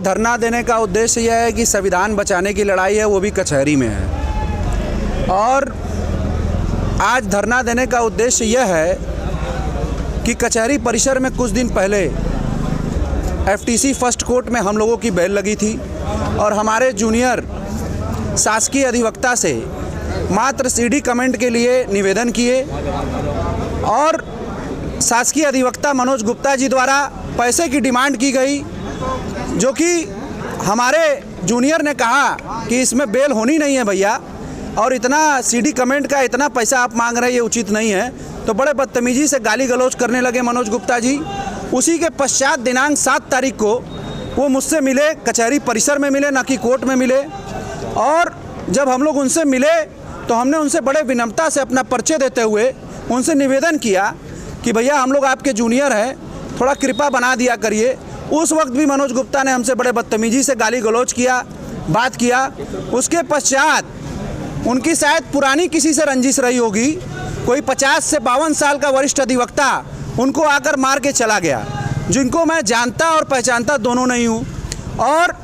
धरना देने का उद्देश्य यह है कि संविधान बचाने की लड़ाई है, वो भी कचहरी में है। और आज धरना देने का उद्देश्य यह है कि कचहरी परिसर में कुछ दिन पहले एफटीसी फर्स्ट कोर्ट में हम लोगों की बेल लगी थी और हमारे जूनियर शासकीय अधिवक्ता से मात्र सीडी कमेंट के लिए निवेदन किए और शासकीय अधिवक्ता मनोज गुप्ता जी द्वारा पैसे की डिमांड की गई, जो कि हमारे जूनियर ने कहा कि इसमें बेल होनी नहीं है भैया, और इतना सीडी कमेंट का इतना पैसा आप मांग रहे हैं, ये उचित नहीं है। तो बड़े बदतमीजी से गाली गलौज करने लगे मनोज गुप्ता जी। उसी के पश्चात दिनांक 7 तारीख को वो मुझसे मिले, कचहरी परिसर में मिले, ना कि कोर्ट में मिले। और जब हम लोग उनसे मिले तो हमने उनसे बड़े विनम्रता से अपना परिचय देते हुए उनसे निवेदन किया कि भैया हम लोग आपके जूनियर हैं, थोड़ा कृपा बना दिया करिए। उस वक्त भी मनोज गुप्ता ने हमसे बड़े बदतमीजी से गाली गलौज किया, बात किया। उसके पश्चात उनकी शायद पुरानी किसी से रंजिश रही होगी, कोई 50 से 52 साल का वरिष्ठ अधिवक्ता उनको आकर मार के चला गया, जिनको मैं जानता और पहचानता दोनों नहीं हूँ। और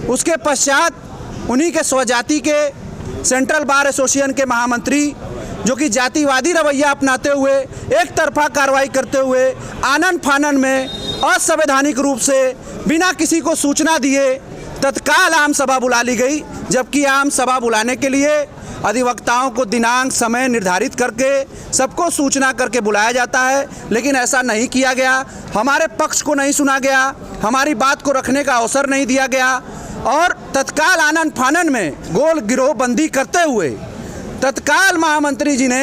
उसके पश्चात उन्हीं के स्वजाति के सेंट्रल बार एसोसिएशन के महामंत्री, जो कि जातिवादी रवैया अपनाते हुए एक तरफा कार्रवाई करते हुए आनन फानन में असंवैधानिक रूप से बिना किसी को सूचना दिए तत्काल आम सभा बुला ली गई, जबकि आम सभा बुलाने के लिए अधिवक्ताओं को दिनांक समय निर्धारित करके सबको सूचना करके बुलाया जाता है, लेकिन ऐसा नहीं किया गया। हमारे पक्ष को नहीं सुना गया, हमारी बात को रखने का अवसर नहीं दिया गया और तत्काल आनन फानन में गोल गिरोह बंदी करते हुए तत्काल महामंत्री जी ने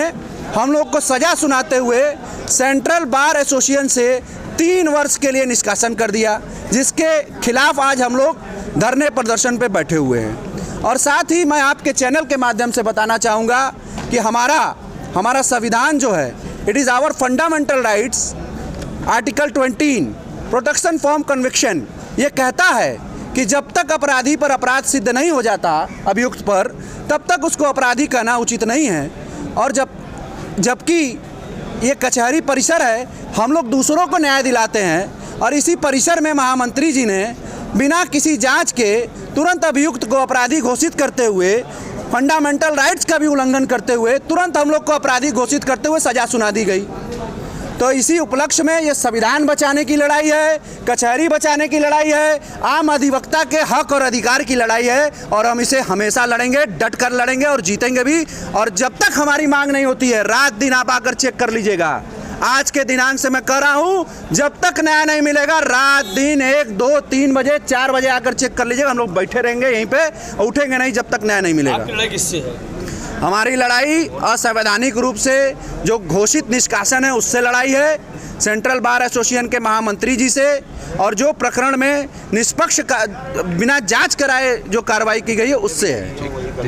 हम लोग को सज़ा सुनाते हुए सेंट्रल बार एसोसिएशन से 3 वर्ष के लिए निष्कासन कर दिया, जिसके खिलाफ आज हम लोग धरने प्रदर्शन पे बैठे हुए हैं। और साथ ही मैं आपके चैनल के माध्यम से बताना चाहूँगा कि हमारा संविधान जो है, it is our fundamental rights, article 20 protection from conviction, ये कहता है कि जब तक अपराधी पर अपराध सिद्ध नहीं हो जाता अभियुक्त पर, तब तक उसको अपराधी कहना उचित नहीं है। और जबकि ये कचहरी परिसर है, हम लोग दूसरों को न्याय दिलाते हैं और इसी परिसर में महामंत्री जी ने बिना किसी जांच के तुरंत अभियुक्त को अपराधी घोषित करते हुए, फंडामेंटल राइट्स का भी उल्लंघन करते हुए तुरंत हम लोग को अपराधी घोषित करते हुए सज़ा सुना दी गई। तो इसी उपलक्ष्य में ये संविधान बचाने की लड़ाई है, कचहरी बचाने की लड़ाई है, आम अधिवक्ता के हक और अधिकार की लड़ाई है और हम इसे हमेशा लड़ेंगे, डट कर लड़ेंगे और जीतेंगे भी। और जब तक हमारी मांग नहीं होती है, रात दिन आप आकर चेक कर लीजिएगा, आज के दिनांक से मैं कह रहा हूँ, जब तक न्याय नहीं मिलेगा, रात दिन 1, 2, 3 बजे 4 बजे आकर चेक कर लीजिएगा, हम लोग बैठे रहेंगे यहीं पे, उठेंगे नहीं जब तक न्याय नहीं मिलेगा। आपकी लड़ाई किससे है? हमारी लड़ाई असंवैधानिक रूप से जो घोषित निष्कासन है उससे लड़ाई है, सेंट्रल बार एसोसिएशन के महामंत्री जी से, और जो प्रकरण में निष्पक्ष बिना जांच कराए जो कार्रवाई की गई है उससे है।